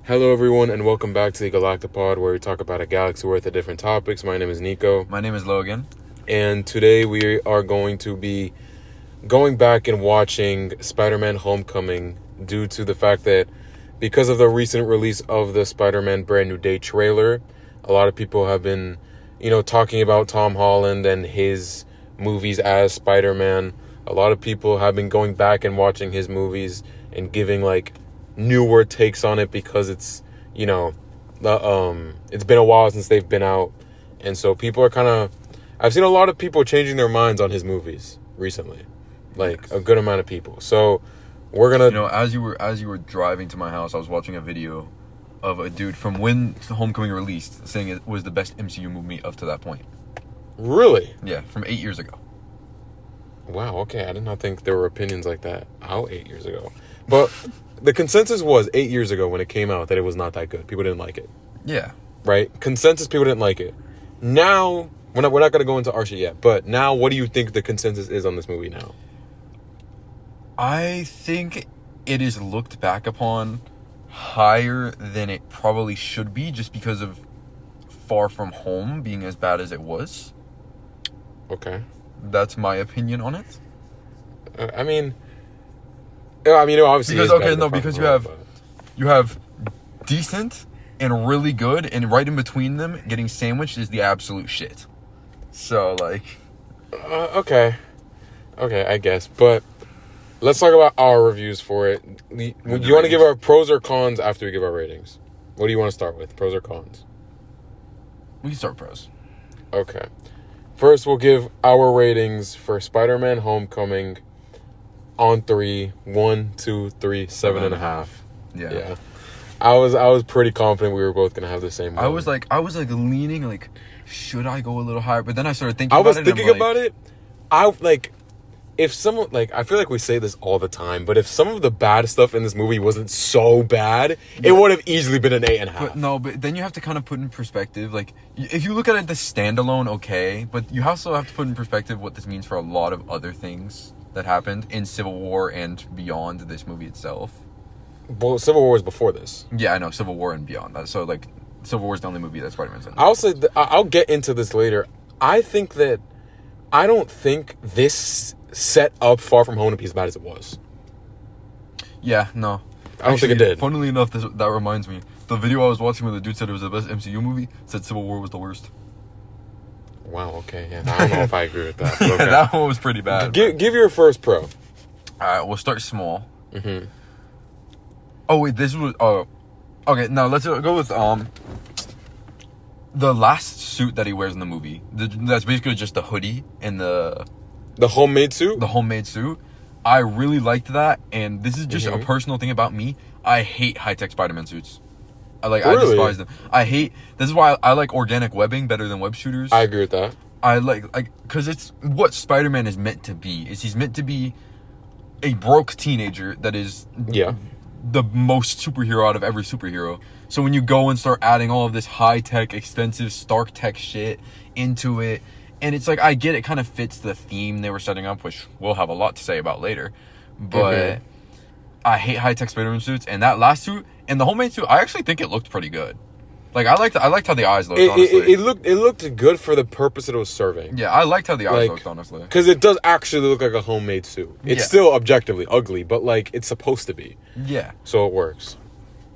Hello, everyone, and welcome back to the Galactopod, where we talk about a galaxy worth of different topics. My name is Nico. My name is Logan. And today we are going to be going back and watching Spider-Man Homecoming due to the fact that because of the recent release of the Spider-Man Brand New Day trailer, a lot of people have been, talking about Tom Holland and his movies as Spider-Man. A lot of people have been going back and watching his movies and giving, newer takes on it because it's, it's been a while since they've been out. And so people are I've seen a lot of people changing their minds on his movies recently. A good amount of people. So we're going to... as you were driving to my house, I was watching a video of a dude from when Homecoming released saying it was the best MCU movie up to that point. Really? Yeah, from 8 years ago. Wow, okay. I did not think there were opinions like that out 8 years ago. But the consensus was 8 years ago when it came out that it was not that good. People didn't like it. Yeah. Right? Consensus, people didn't like it. Now, we're not going to go into our shit yet, but now what do you think the consensus is on this movie now? I think it is looked back upon higher than it probably should be just because of Far From Home being as bad as it was. Okay. That's my opinion on it. Obviously because you have decent and really good, and right in between them, getting sandwiched is the absolute shit. So, okay, I guess. But let's talk about our reviews for it. Do you want to give our pros or cons after we give our ratings? What do you want to start with? Pros or cons? We can start pros. Okay. First, we'll give our ratings for Spider-Man Homecoming on 3. 1, 2, 3, 7.5. Yeah. I was pretty confident we were both gonna have the same one. I was leaning, should I go a little higher? But then I started thinking. About it. If someone, I feel like we say this all the time, but if some of the bad stuff in this movie wasn't so bad, it would have easily been an 8.5. But then you have to kind of put in perspective, if you look at it the standalone, okay, but you also have to put in perspective what this means for a lot of other things that happened in Civil War and beyond this movie itself. Well, Civil War was before this. Yeah, I know, Civil War and beyond. So, Civil War is the only movie that Spider-Man's in. I'll get into this later. I don't think this set up Far From Home to be as bad as it was. Yeah, no. I don't think it did. Funnily enough, that reminds me. The video I was watching where the dude said it was the best MCU movie said Civil War was the worst. Wow, okay. Yeah, I don't know if I agree with that. Okay. That one was pretty bad. Give your first pro. All right, we'll start small. Mm-hmm. Oh, wait, this was... Oh, okay, now let's go with the last suit that he wears in the movie. That's basically just the hoodie and the homemade suit? The homemade suit. I really liked that, and this is just a personal thing about me. I hate high-tech Spider-Man suits. I despise them. This is why I like organic webbing better than web shooters. I agree with that. I because it's what Spider-Man is meant to be. He's meant to be a broke teenager that is the most superhero out of every superhero. So when you go and start adding all of this high-tech, expensive, Stark tech shit into it, and it's I get it kind of fits the theme they were setting up, which we'll have a lot to say about later. But I hate high-tech Spider-Man suits, and that last suit and the homemade suit, I actually think it looked pretty good. I liked how the eyes looked, honestly. It looked good for the purpose it was serving. Yeah, I liked how the eyes looked, honestly. Because it does actually look like a homemade suit. It's still objectively ugly, but it's supposed to be. Yeah. So it works.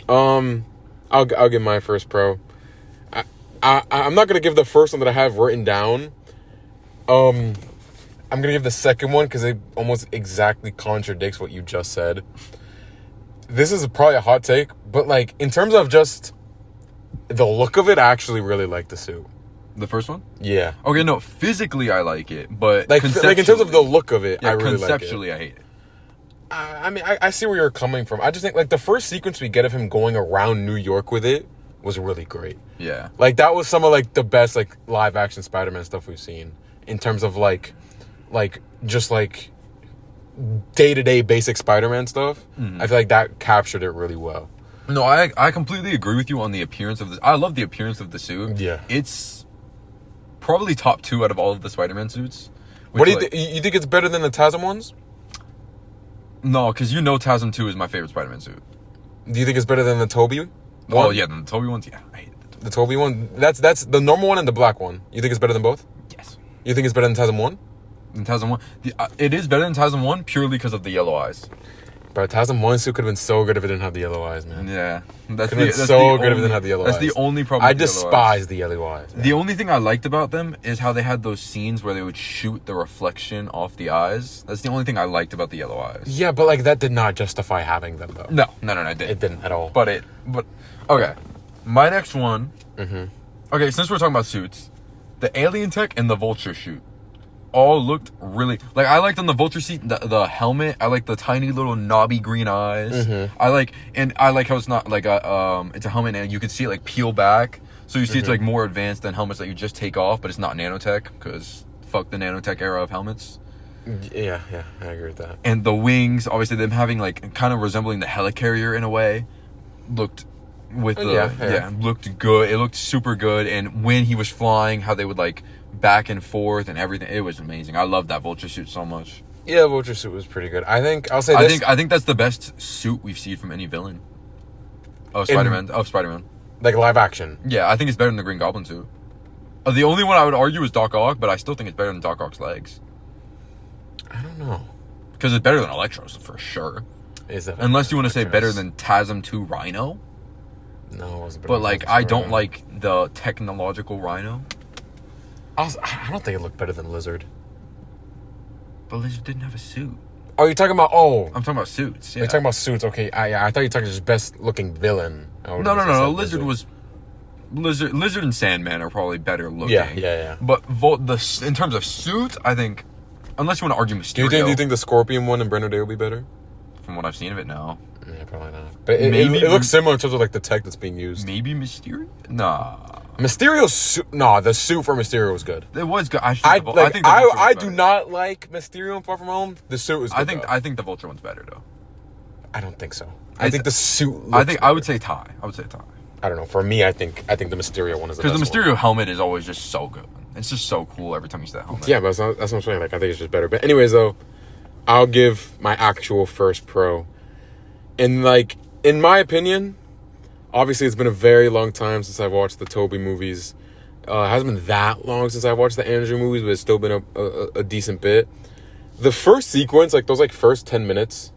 I'll give my first pro. I'm not gonna give the first one that I have written down. I'm gonna give the second one because it almost exactly contradicts what you just said. This is probably a hot take, but in terms of just the look of it, I actually really like the suit. The first one? Yeah. Okay, no, physically I like it, but in terms of the look of it, I really like it. Conceptually I hate it. I see where you're coming from. I just think the first sequence we get of him going around New York with it was really great. Yeah. That was some of the best live action Spider-Man stuff we've seen in terms of just day-to-day basic Spider-Man stuff. I feel that captured it really well. No, I completely agree with you on the appearance of this. I love the appearance of the suit. Yeah. It's probably top 2 out of all of the Spider-Man suits. What do you think? You think it's better than the TASM ones? No, because TASM 2 is my favorite Spider-Man suit. Do you think it's better than the Tobey One? Oh yeah, the Toby ones. Yeah, I hate the Toby. The Toby one. That's the normal one and the black one. You think it's better than both? Yes. You think it's better than TASM 1? In TASM 1, it is better than TASM 1 purely because of the yellow eyes. But TASM 1 suit could have been so good if it didn't have the yellow eyes, man. Yeah, That's so good if it didn't have the yellow eyes. That's the only problem. I despise the yellow eyes. The only thing I liked about them is how they had those scenes where they would shoot the reflection off the eyes. That's the only thing I liked about the yellow eyes. Yeah, but like that did not justify having them though. No, it didn't. It didn't at all. But okay. My next one. Mm-hmm. Okay, since we're talking about suits, the alien tech and the vulture suit all looked really like. I liked on the vulture suit the helmet. I like the tiny little knobby green eyes. Mm-hmm. I like how it's not like it's a helmet and you can see it like peel back. So you see it's like more advanced than helmets that you just take off, but it's not nanotech because fuck the nanotech era of helmets. Yeah, I agree with that. And the wings, obviously them having like kind of resembling the helicarrier in a way, looked with the looked good. It looked super good. And when he was flying, how they would like back and forth and everything, it was amazing. I loved that vulture suit so much. Yeah, vulture suit was pretty good. I think I'll say I think that's the best suit we've seen from any villain. Spider-Man. Like live action. Yeah, I think it's better than the Green Goblin suit. The only one I would argue is Doc Ock, but I still think it's better than Doc Ock's legs. I don't know. Because it's better than Electro's for sure. Is that unless you want to say better than TASM 2 Rhino? No, it wasn't. But like, I don't like the technological Rhino. I don't think it looked better than Lizard. But Lizard didn't have a suit. Oh, you're talking about... Oh. I'm talking about suits, yeah. You're talking about suits, okay. I thought you were talking just best looking villain. No. Lizard was... Lizard and Sandman are probably better looking. Yeah. But in terms of suits, I think... Unless you want to argue Mysterio... Do you think the Scorpion one and Brenner Day will be better? From what I've seen of it, no. Yeah, probably not. But it looks similar in terms of like the tech that's being used. Maybe Mysterio? Nah. Mysterio's suit... No, the suit for Mysterio was good. It was good. I do not like Mysterio in Far From Home. The suit was good, I think the Vulture one's better, though. I don't think so. I think the suit looks better. I would say tie. I don't know. For me, I think the Mysterio one is the best. Because the Mysterio helmet is always just so good. It's just so cool every time you see that helmet. Yeah, but that's what I'm saying. Like, I think it's just better. But anyways, though, I'll give my actual first pro. And, like, in my opinion, obviously it's been a very long time since I've watched the Tobey movies. It hasn't been that long since I watched the Andrew movies, but it's still been a decent bit. The first sequence, like those first 10 minutes,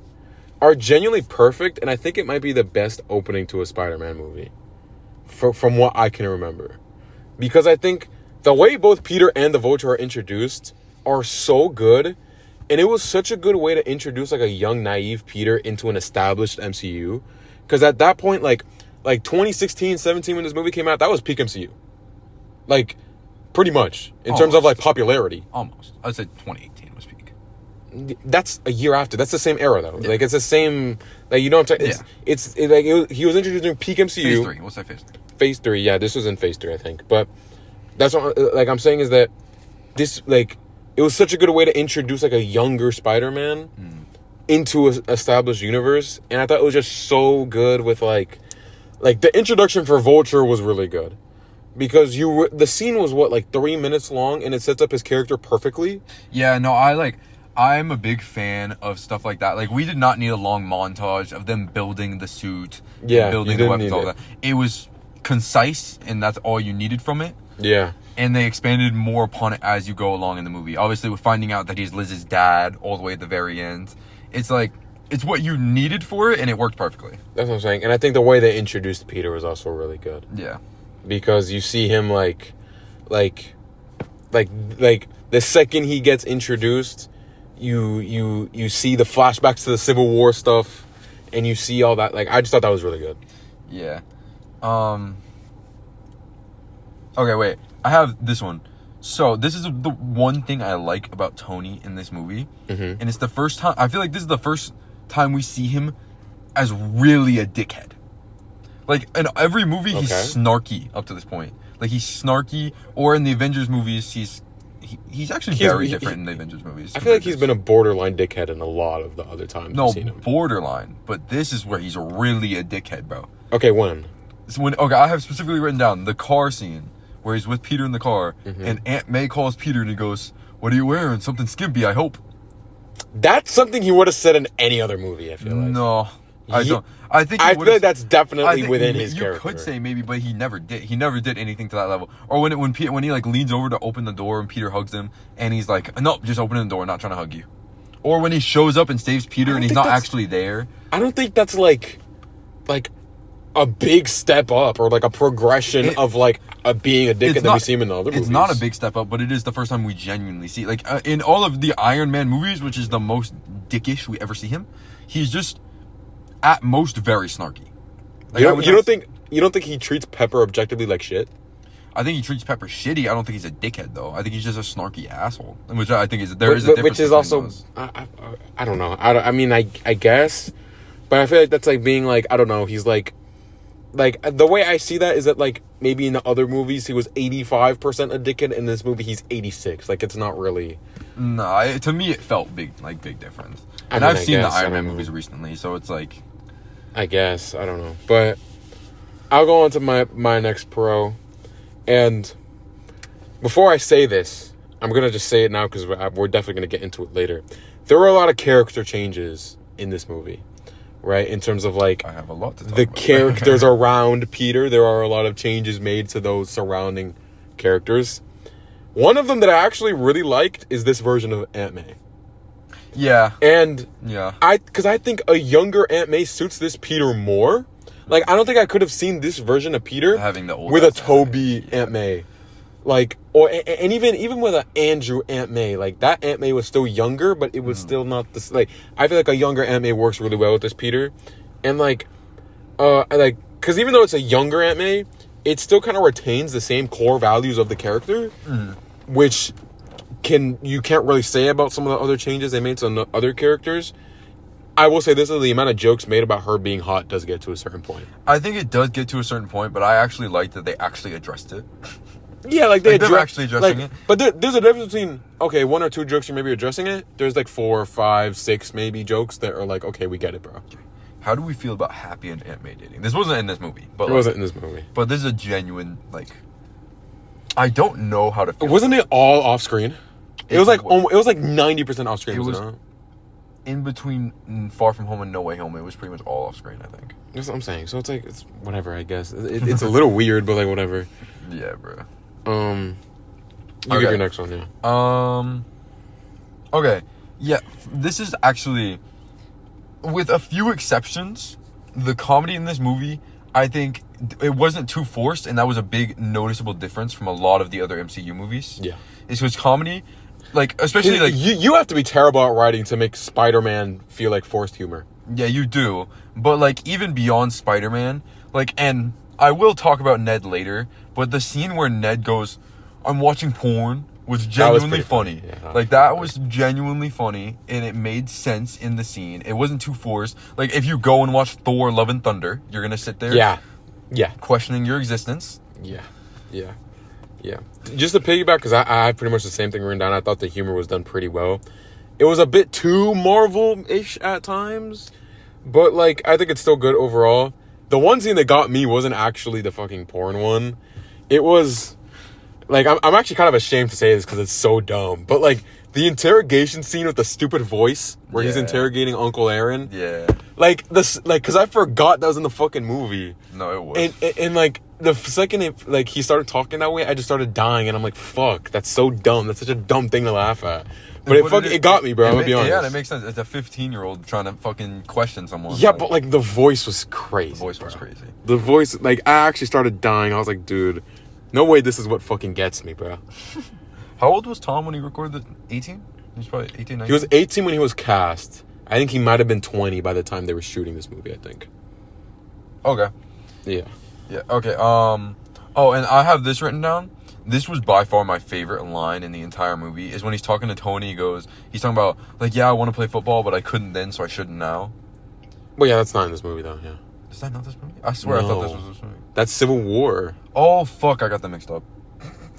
are genuinely perfect, and I think it might be the best opening to a Spider-Man movie, from what I can remember. Because I think the way both Peter and the Vulture are introduced are so good, and it was such a good way to introduce like a young, naive Peter into an established MCU. Because at that point, like 2016, 17, when this movie came out, that was peak MCU. Like, pretty much, in terms of like popularity. Almost. I'd say 2018 was peak. That's a year after. That's the same era, though. Yeah. Like, it's the same, like, you know what I'm saying? He was introducing peak MCU. Phase 3. What's that phase 3? Phase 3, yeah. This was in phase 3, I think. But that's what, like, I'm saying is that this, like, it was such a good way to introduce, like, a younger Spider-Man into an established universe. And I thought it was just so good with, like, the introduction for Vulture was really good. Because the scene was, 3 minutes long, and it sets up his character perfectly. Yeah, no, I'm a big fan of stuff like that. Like, we did not need a long montage of them building the suit, building the weapons, all that. It was concise, and that's all you needed from it. Yeah. And they expanded more upon it as you go along in the movie. Obviously, with finding out that he's Liz's dad all the way at the very end, it's like, it's what you needed for it, and it worked perfectly. That's what I'm saying. And I think the way they introduced Peter was also really good. Yeah. Because you see him like the second he gets introduced, you see the flashbacks to the Civil War stuff, and you see all that. Like, I just thought that was really good. Yeah. Okay, wait. I have this one. So this is the one thing I like about Tony in this movie, and it's the first time. I feel like this is the first time we see him as really a dickhead. Like, in every movie, he's snarky up to this point. Like, he's snarky, or in the Avengers movies, he's actually very different in the Avengers movies. I feel like he's been a borderline dickhead in a lot of the other times I've seen him. Borderline. But this is where he's really a dickhead, bro. Okay, when? I have specifically written down the car scene, where he's with Peter in the car, and Aunt May calls Peter, and he goes, "What are you wearing? Something skimpy, I hope." That's something he would have said in any other movie, I feel like. No. I don't. I think I feel like that's definitely within his you character. You could say maybe, but he never did. He never did anything to that level. Or when he like leans over to open the door and Peter hugs him and he's like, "Nope, just opening the door, not trying to hug you." Or when he shows up and saves Peter and he's not actually there. I don't think that's like a big step up or like a progression of like being a dick that we see him in the other movies. It's not a big step up, but it is the first time we genuinely see like in all of the Iron Man movies, which is the most dickish we ever see him. He's just at most very snarky. Like, you don't think he treats Pepper objectively like shit? I think he treats Pepper shitty. I don't think he's a dickhead though. I think he's just a snarky asshole, which I think is a difference. Which is also I don't know. I guess, but I feel like that's like being like I don't know. He's like the way I see that is that like maybe in the other movies he was 85% a dickhead. In this movie he's 86. Like it's not really. No, to me it felt big difference. And I've seen the Iron Man movies recently, so it's like. I guess I don't know, but I'll go on to my next pro. And before I say this, I'm going to just say it now because we're definitely going to get into it later. There were a lot of character changes in this movie, right? In terms of like I have a lot to talk the about. characters around Peter. There are a lot of changes made to those surrounding characters. One of them that I actually really liked is this version of Aunt May. Yeah. And yeah. Because I think a younger Aunt May suits this Peter more. Like, I don't think I could have seen this version of Peter having the old with a Toby Aunt May. Like, and even with an Andrew Aunt May, like, that Aunt May was still younger, but it was still not this, like, I feel like a younger Aunt May works really well with this Peter. And, because even though it's a younger Aunt May, it still kind of retains the same core values of the character, which you can't really say about some of the other changes they made to the other characters. I will say this is the amount of jokes made about her being hot does get to a certain point. I think it does get to a certain point, but I actually like that they actually addressed it. Yeah, like they're actually addressing it. But there's a difference between, okay, one or two jokes you may be addressing it. There's like 4, 5, 6 maybe jokes that are like, okay, we get it, bro. How do we feel about Happy and Aunt May dating? This wasn't in this movie. But it wasn't in this movie. But this is a genuine, like, I don't know how to feel. Wasn't it all off screen? It was like 90% off screen. It was in between Far From Home and No Way Home. It was pretty much all off screen, I think. That's what I'm saying. So it's like, it's whatever, I guess. It's a little weird, but like whatever. Yeah, bro. You get your next one, yeah. Okay. Yeah, this is actually, with a few exceptions, the comedy in this movie, I think it wasn't too forced, and that was a big noticeable difference from a lot of the other MCU movies. Yeah. It's because comedy, like, especially like... You have to be terrible at writing to make Spider-Man feel like forced humor. Yeah, you do. But, like, even beyond Spider-Man, like, and I will talk about Ned later, but the scene where Ned goes, "I'm watching porn," was genuinely funny. Yeah, like, that was genuinely funny, and it made sense in the scene. It wasn't too forced. Like, if you go and watch Thor: Love and Thunder, you're gonna sit there... Yeah. Questioning your existence. Yeah. Just to piggyback, because I had pretty much the same thing written down. I thought the humor was done pretty well. It was a bit too Marvel-ish at times, but, like, I think it's still good overall. The one scene that got me wasn't actually the fucking porn one. It was, like, I'm actually kind of ashamed to say this because it's so dumb, but, like, the interrogation scene with the stupid voice where he's interrogating Uncle Aaron. Yeah. Like, because I forgot that was in the fucking movie. No, it was. And like, the second he started talking that way, I just started dying, and I'm like, fuck, that's so dumb. That's such a dumb thing to laugh at. But it got me, bro. I'm gonna be honest. Yeah, that makes sense. It's a 15-year-old trying to fucking question someone. Yeah, but, like, the voice was crazy. The voice, like, I actually started dying. I was like, dude, no way this is what fucking gets me, bro. How old was Tom when he recorded 18? He was probably 18, 19? He was 18 when he was cast. I think he might have been 20 by the time they were shooting this movie, I think. Okay. Yeah, okay. Oh, and I have this written down. This was by far my favorite line in the entire movie, is when he's talking to Tony. He's talking about, like, yeah, I want to play football, but I couldn't then, so I shouldn't now. Well, yeah, that's not in this movie, though, yeah. Is that not this movie? I swear I thought this was this movie. That's Civil War. Oh, fuck, I got them mixed up.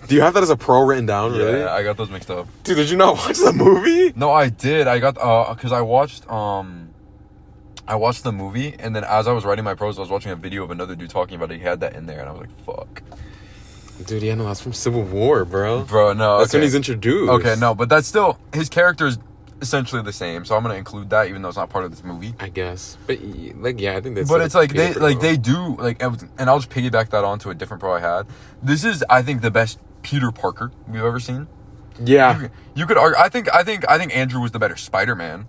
Do you have that as a pro written down, really? Yeah, I got those mixed up. Dude, did you not watch the movie? No, I did. I got, because I watched the movie, and then as I was writing my pros, I was watching a video of another dude talking about it. He had that in there, and I was like, fuck. Dude, yeah, no, that's from Civil War, bro. Bro, no. That's when he's introduced. Okay, no, but that's still, his character's essentially the same. So I'm gonna include that, even though it's not part of this movie. I guess, but like, yeah, I think that's. But it's like they do like, and I'll just piggyback that onto a different pro I had. This is, I think, the best Peter Parker we've ever seen. Yeah, you could argue. I think Andrew was the better Spider-Man.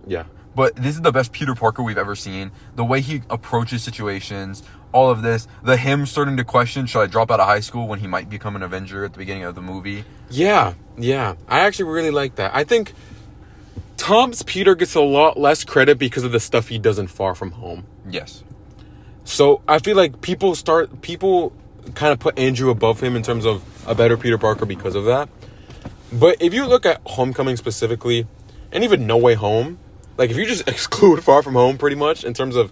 Yeah. But this is the best Peter Parker we've ever seen. The way he approaches situations, all of this, him starting to question, should I drop out of high school when he might become an Avenger at the beginning of the movie? Yeah. I actually really like that. I think Tom's Peter gets a lot less credit because of the stuff he does in Far From Home. Yes. So I feel like people kind of put Andrew above him in terms of a better Peter Parker because of that. But if you look at Homecoming specifically, and even No Way Home, like, if you just exclude Far From Home pretty much in terms of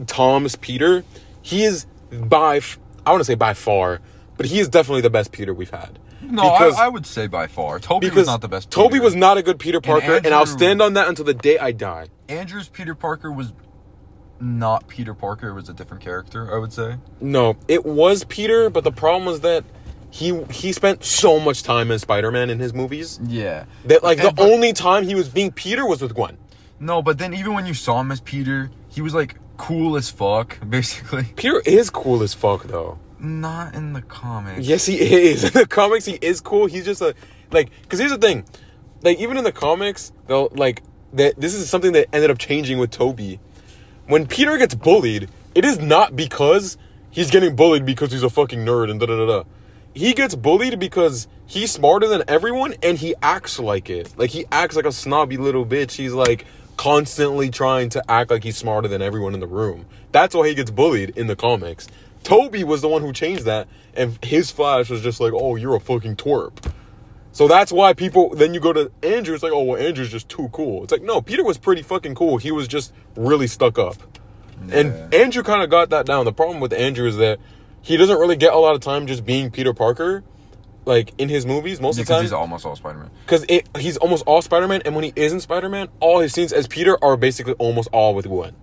Tom's Peter, he is I want to say by far, but he is definitely the best Peter we've had. No, I would say by far. Tobey was not the best Peter. Tobey was not a good Peter Parker, and I'll stand on that until the day I die. Andrew's Peter Parker was not Peter Parker. It was a different character, I would say. No, it was Peter, but the problem was that he spent so much time as Spider-Man in his movies. Yeah. That, like, the only time he was being Peter was with Gwen. No, but then even when you saw him as Peter, he was, like, cool as fuck, basically. Peter is cool as fuck, though. Not in the comics. Yes, he is. In the comics, he is cool. He's just because here's the thing. Like, even in the comics, they'll, like, this is something that ended up changing with Tobey. When Peter gets bullied, it is not because he's getting bullied because he's a fucking nerd and da-da-da-da. He gets bullied because he's smarter than everyone, and he acts like it. Like, he acts like a snobby little bitch. He's, like, constantly trying to act like he's smarter than everyone in the room. That's why he gets bullied in the comics. Tobey was the one who changed that, and his Flash was just like, oh, you're a fucking twerp. So that's why then you go to Andrew, it's like, oh, well, Andrew's just too cool. It's like, no, Peter was pretty fucking cool. He was just really stuck up. Yeah. And Andrew kind of got that down. The problem with Andrew is that he doesn't really get a lot of time just being Peter Parker, like, in his movies most of the time. Because he's almost all Spider-Man. Because he's almost all Spider-Man, and when he isn't Spider-Man, all his scenes as Peter are basically almost all with Gwen.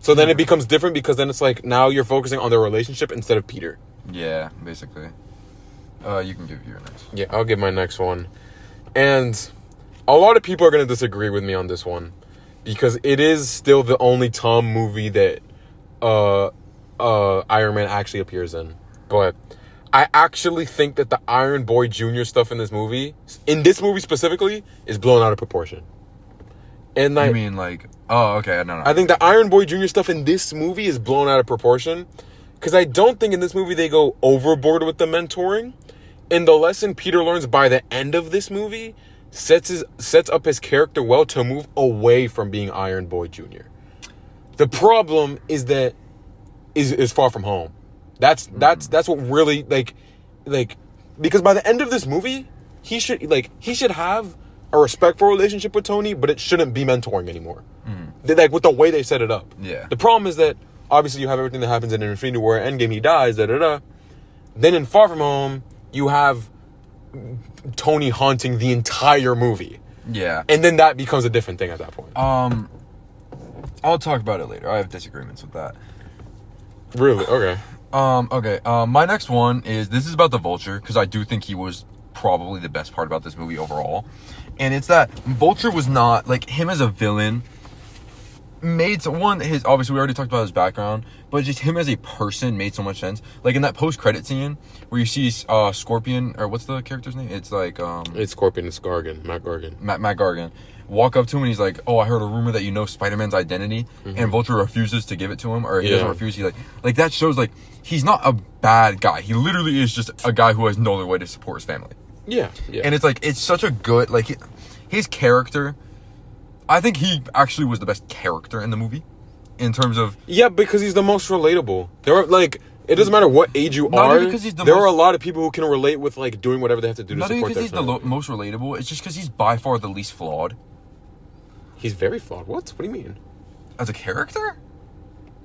So then it becomes different because then it's like, now you're focusing on their relationship instead of Peter. Yeah, basically. You can give your next. Yeah, I'll give my next one. And a lot of people are going to disagree with me on this one because it is still the only Tom movie that Iron Man actually appears in. But I actually think that the Iron Boy Jr. stuff in this movie specifically, is blown out of proportion. And you mean like... Oh, okay. No. I think the Iron Boy Jr. stuff in this movie is blown out of proportion. Because I don't think in this movie they go overboard with the mentoring. And the lesson Peter learns by the end of this movie sets up his character well to move away from being Iron Boy Jr. The problem is that is Far From Home. That's what really like because by the end of this movie, he should have a respectful relationship with Tony, but it shouldn't be mentoring anymore. Like, with the way they set it up. Yeah. The problem is that obviously you have everything that happens in Infinity War, Endgame, he dies, da-da-da. Then in Far From Home, you have Tony haunting the entire movie. Yeah. And then that becomes a different thing at that point. I'll talk about it later. I have disagreements with that. Really? Okay. Okay. My next one this is about the Vulture, because I do think he was probably the best part about this movie overall. And it's that Vulture was not, like, him as a villain obviously we already talked about his background, but just him as a person made so much sense. Like, in that post-credit scene where you see Scorpion, or what's the character's name? It's like it's Scorpion. It's Gargan. Matt Gargan. Matt Gargan walk up to him and he's like, oh, I heard a rumor that you know Spider-Man's identity. And Vulture refuses to give it to him, or he doesn't refuse. He like that shows, like, he's not a bad guy. He literally is just a guy who has no other way to support his family. Yeah. And it's like, it's such a good, like, his character, I think he actually was the best character in the movie in terms of... Yeah, because he's the most relatable. There are, like, it doesn't matter what age you are. There are a lot of people who can relate with, like, doing whatever they have to do to support their family. Not even because he's the most relatable. It's just because he's by far the least flawed. He's very flawed. What do you mean? As a character?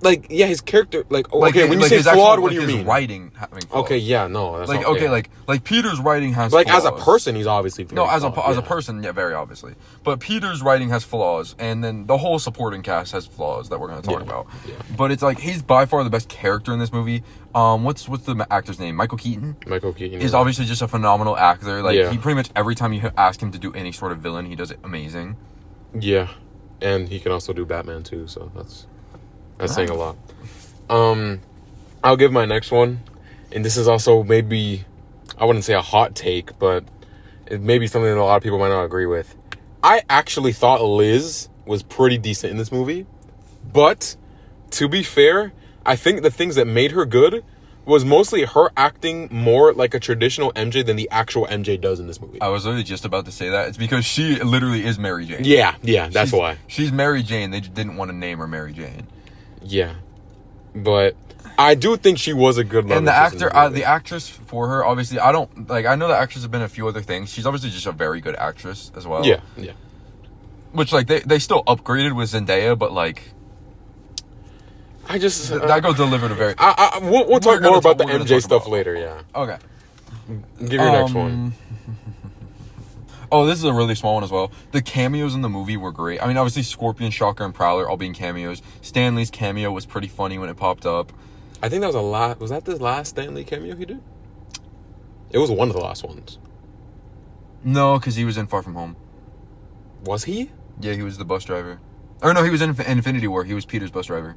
like, yeah, his character, like, Like, okay, when you say his flawed, actual, what do you his mean? writing having flaws. Okay, yeah, no, that's like not, okay, yeah. like Peter's writing has Like, flaws. as a person, he's obviously very No, as flawed, a person, yeah, very obviously. But Peter's writing has flaws, and then the whole supporting cast has flaws that we're going to talk about. Yeah. But it's like he's by far the best character in this movie. What's the actor's name? Michael Keaton. Michael Keaton Is obviously just a phenomenal actor. Like Yeah. he pretty much every time you ask him to do any sort of villain, he does it amazing. Yeah, and he can also do Batman too, so that's saying a lot. I'll give my next one, and this is also maybe, I wouldn't say a hot take, but it may be something that a lot of people might not agree with. I actually thought Liz was pretty decent in this movie, but to be fair, I think the things that made her good was mostly her acting more like a traditional MJ than the actual MJ does in this movie. I was literally just about to say that. It's because she literally is Mary Jane. Yeah, that's why. She's Mary Jane. They just didn't want to name her Mary Jane. Yeah, but I do think she was a good love And the interest in actor, this movie. the actress for her, obviously, I don't like. I know the actress have been in a few other things. She's obviously just a very good actress as well. Yeah. Which like they still upgraded with Zendaya, but like I just that goes delivered a very. we'll talk more about the we're gonna MJ talk stuff about- later. Yeah, Okay. give your next one. Oh, this is a really small one as well. The cameos in the movie were great. I mean, obviously, Scorpion, Shocker, and Prowler all being cameos. Stanley's cameo was pretty funny when it popped up. I think that was a lot. Was that the last Stan Lee cameo he did? It was one of the last ones. No, because he was in Far From Home. Was he? Yeah, he was the bus driver. Or no, he was in Infinity War. He was Peter's bus driver.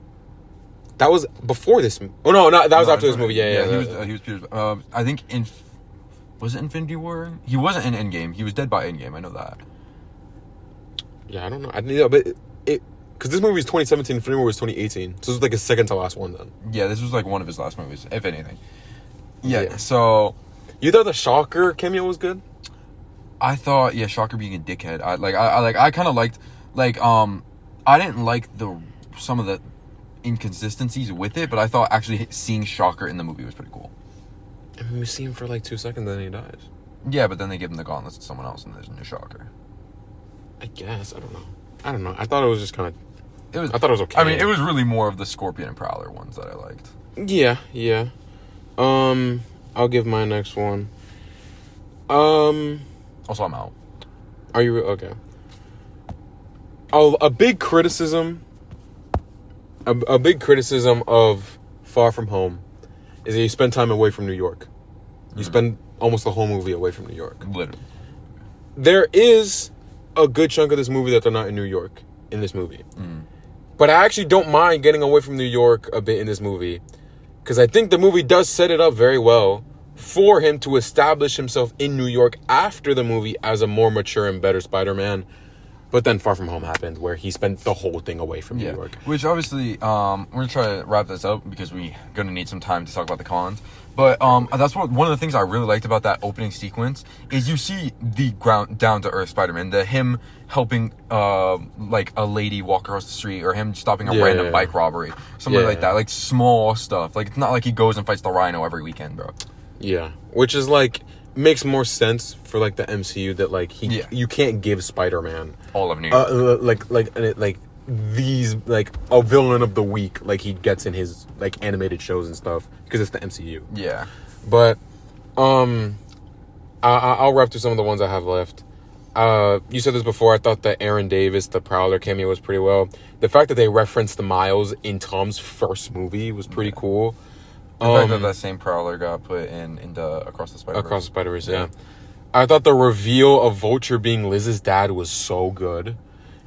That was before this. Oh no, that was No, after this movie. Yeah. He was Peter's. I think was it Infinity War? He wasn't in Endgame. He was dead by Endgame. I know that. Yeah, I don't know. I know, but it because this movie was 2017. Infinity War was 2018. So it was like his second to last one then. Yeah, this was like one of his last movies, if anything. Yeah. Yeah. So You thought the Shocker cameo was good? I thought, yeah, Shocker being a dickhead. I kind of liked, I didn't like some of the inconsistencies with it, but I thought actually seeing Shocker in the movie was pretty cool. I mean, we see him for like 2 seconds, then he dies. Yeah, but then they give him the gauntlets to someone else, and there's a new Shocker. I guess I don't know. I thought it was just kind of. I thought it was okay. I mean, it was really more of the Scorpion and Prowler ones that I liked. Yeah. I'll give my next one. Also, I'm out. Are you okay? A big criticism. A big criticism of Far From Home is that you spend time away from New York. You spend almost the whole movie away from New York. Literally. There is a good chunk of this movie that they're not in New York in this movie. But I actually don't mind getting away from New York a bit in this movie, because I think the movie does set it up very well for him to establish himself in New York after the movie as a more mature and better Spider-Man. But then Far From Home happened, where he spent the whole thing away from New York. Which obviously, we're gonna try to wrap this up because we're gonna need some time to talk about the cons. But that's one of the things I really liked about that opening sequence is you see the down to earth Spider-Man, him helping like a lady walk across the street, or him stopping a random bike robbery, something like that, like small stuff. Like it's not like he goes and fights the Rhino every weekend, bro. Yeah, which is like makes more sense for like the MCU that like you can't give Spider-Man all of New York like these like a villain of the week like he gets in his like animated shows and stuff, because it's the MCU. Yeah. But I'll wrap through some of the ones I have left. You said this before. I thought that Aaron Davis, the Prowler cameo, was pretty well. The fact that they referenced the Miles in Tom's first movie was pretty cool. The fact that same Prowler got put in the Across the Spider-Verse. Across the Spider-Verse, yeah. I thought the reveal of Vulture being Liz's dad was so good.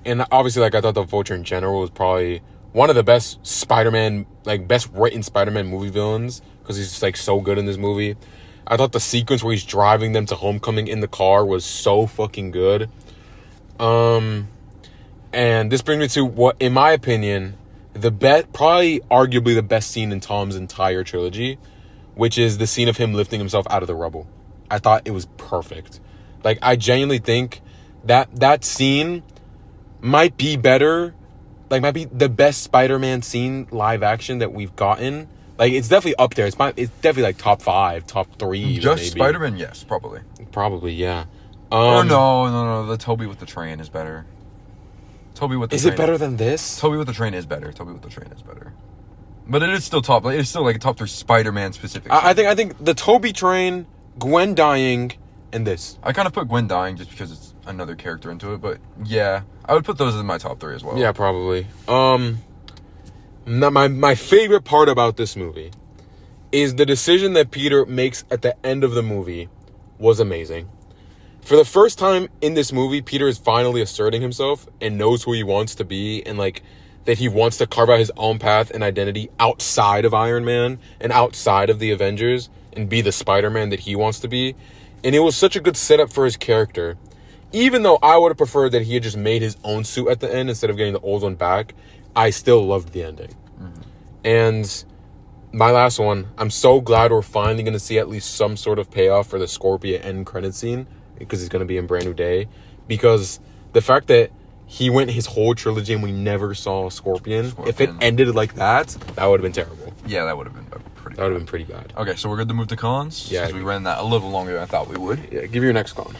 And obviously, like, I thought the Vulture in general was probably one of the best Spider-Man, like, best written Spider-Man movie villains, because he's just, like, so good in this movie. I thought the sequence where he's driving them to Homecoming in the car was so fucking good. And this brings me to what, in my opinion, probably arguably the best scene in Tom's entire trilogy, which is the scene of him lifting himself out of the rubble. I thought it was perfect. Like, I genuinely think that scene might be better, like, might be the best Spider-Man scene live action that we've gotten. Like, it's definitely up there. It's definitely like top 5, top 3 even, just maybe. Spider-Man, yes, probably. Probably, yeah. Or no, the Toby with the train is better. Is it better than this? Toby with the train is better. But it is still top. Like, it's still like a top 3 Spider-Man specific. I think the Toby train, Gwen dying, and this. I kind of put Gwen dying just because it's another character into it. But yeah, I would put those in my top 3 as well. Yeah, probably. My favorite part about this movie is the decision that Peter makes at the end of the movie was amazing. For the first time in this movie, Peter is finally asserting himself and knows who he wants to be, and like that he wants to carve out his own path and identity outside of Iron Man and outside of the Avengers and be the Spider-Man that he wants to be. And it was such a good setup for his character. Even though I would have preferred that he had just made his own suit at the end instead of getting the old one back, I still loved the ending. Mm-hmm. And my last one, I'm so glad we're finally going to see at least some sort of payoff for the Scorpion end credit scene, because he's going to be in Brand New Day. Because the fact that he went his whole trilogy and we never saw Scorpion. If it ended like that, that would have been terrible. Yeah, that would have been pretty bad. Okay, so we're good to move to cons? Yeah. Because we ran that a little longer than I thought we would. Yeah, give your next con.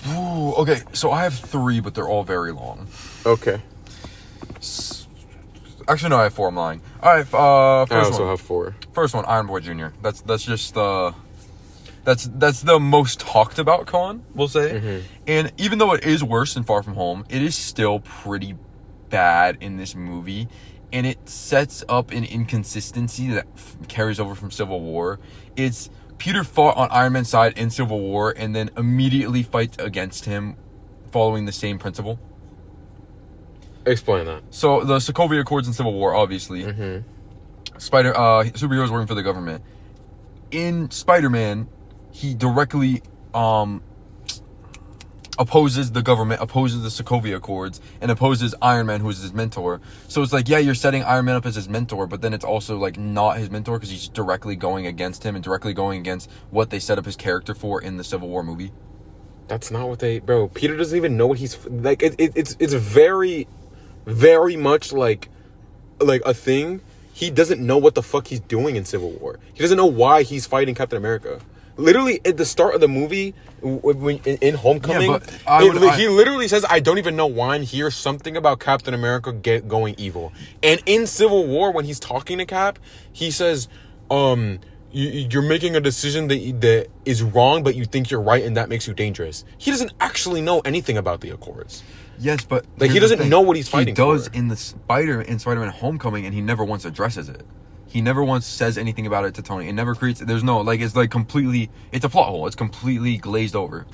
Ooh, okay, so I have 3, but they're all very long. Okay. Actually, no, I have 4. I'm lying. All right, I also have 4. First one, Iron Boy Jr. That's just that's the most talked about con, we'll say. Mm-hmm. And even though it is worse than Far From Home, it is still pretty bad in this movie. And it sets up an inconsistency that carries over from Civil War. It's Peter fought on Iron Man's side in Civil War and then immediately fights against him following the same principle. Explain that. So the Sokovia Accords in Civil War, obviously. Mm-hmm. Superheroes working for the government. In Spider-Man, he directly opposes the government, opposes the Sokovia Accords, and opposes Iron Man, who is his mentor. So it's like, yeah, you're setting Iron Man up as his mentor, but then it's also like not his mentor because he's directly going against him and directly going against what they set up his character for in the Civil War movie. That's not what they... Bro, Peter doesn't even know what he's... Like, it's very, very much like a thing. He doesn't know what the fuck he's doing in Civil War. He doesn't know why he's fighting Captain America. Literally, at the start of the movie, in Homecoming, he literally says, I don't even know why I'm here. Something about Captain America going evil. And in Civil War, when he's talking to Cap, he says, you're making a decision that is wrong, but you think you're right, and that makes you dangerous. He doesn't actually know anything about the Accords. Yes, but... Like, he doesn't know what he's fighting for. He does in Spider-Man Homecoming, and he never once addresses it. He never once says anything about it to Tony. It never creates... There's no... Like, it's like completely... It's a plot hole. It's completely glazed over.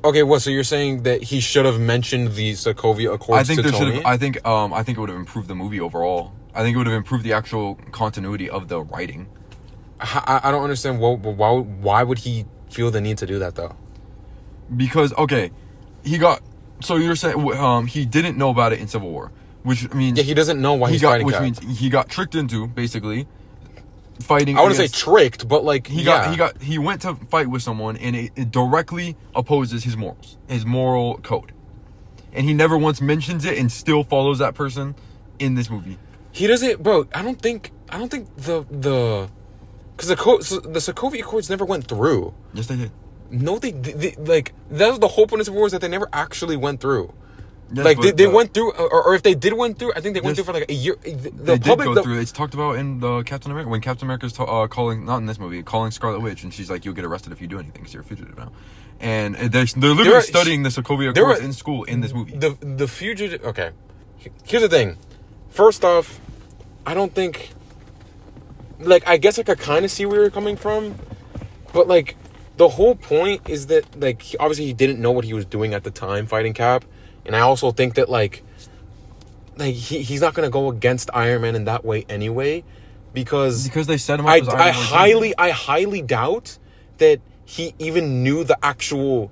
Okay, so you're saying that he should have mentioned the Sokovia Accords to Tony? I think it would have improved the movie overall. I think it would have improved the actual continuity of the writing. I don't understand. Why would he feel the need to do that, though? Because, okay, he got... So you're saying he didn't know about it in Civil War. Which means... Yeah, he doesn't know why he's fighting Cap. Which means he got tricked into, basically, fighting... I wouldn't say tricked, but like, he went to fight with someone, and it directly opposes his morals, his moral code. And he never once mentions it and still follows that person in this movie. He doesn't... Bro, I don't think the... Because the Sokovia Accords never went through. Yes, they did. No, they like, that was the whole point of Civil War, is that they never actually went through. Yes, like, they went through, or if they did went through, I think they went through for like a year. They did go through. It's talked about in the Captain America, when Captain America's calling, not in this movie, calling Scarlet Witch, and she's like, you'll get arrested if you do anything, because you're a fugitive now. And they're literally studying the Sokovia Accords in school in this movie. The fugitive, okay. Here's the thing. First off, I don't think, like, I guess I could kind of see where you're coming from, but like, the whole point is that, like, obviously he didn't know what he was doing at the time fighting Cap. And I also think that, like he's not going to go against Iron Man in that way anyway. Because they set him up as Iron Man. I highly doubt that he even knew the actual,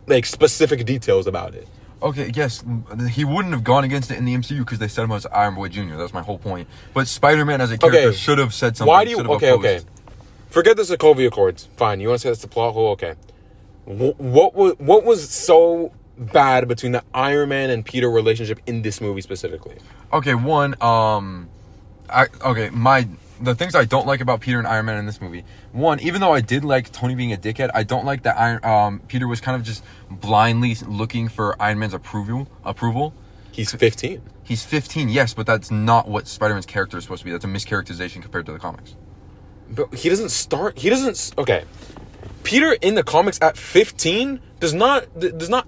like, specific details about it. Okay, yes, he wouldn't have gone against it in the MCU because they set him as Iron Boy Jr. That's my whole point. But Spider-Man as a character should have said something. Why do you... Okay. Forget the Sokovia Accords. Fine, you want to say that's the plot hole? Okay. What was so bad between the Iron Man and Peter relationship in this movie specifically? Okay, the things I don't like about Peter and Iron Man in this movie. One, even though I did like Tony being a dickhead, I don't like that Peter was kind of just blindly looking for Iron Man's approval. He's 15. He's 15, yes, but that's not what Spider-Man's character is supposed to be. That's a mischaracterization compared to the comics. But he doesn't start. He doesn't. Okay, Peter in the comics at 15 does not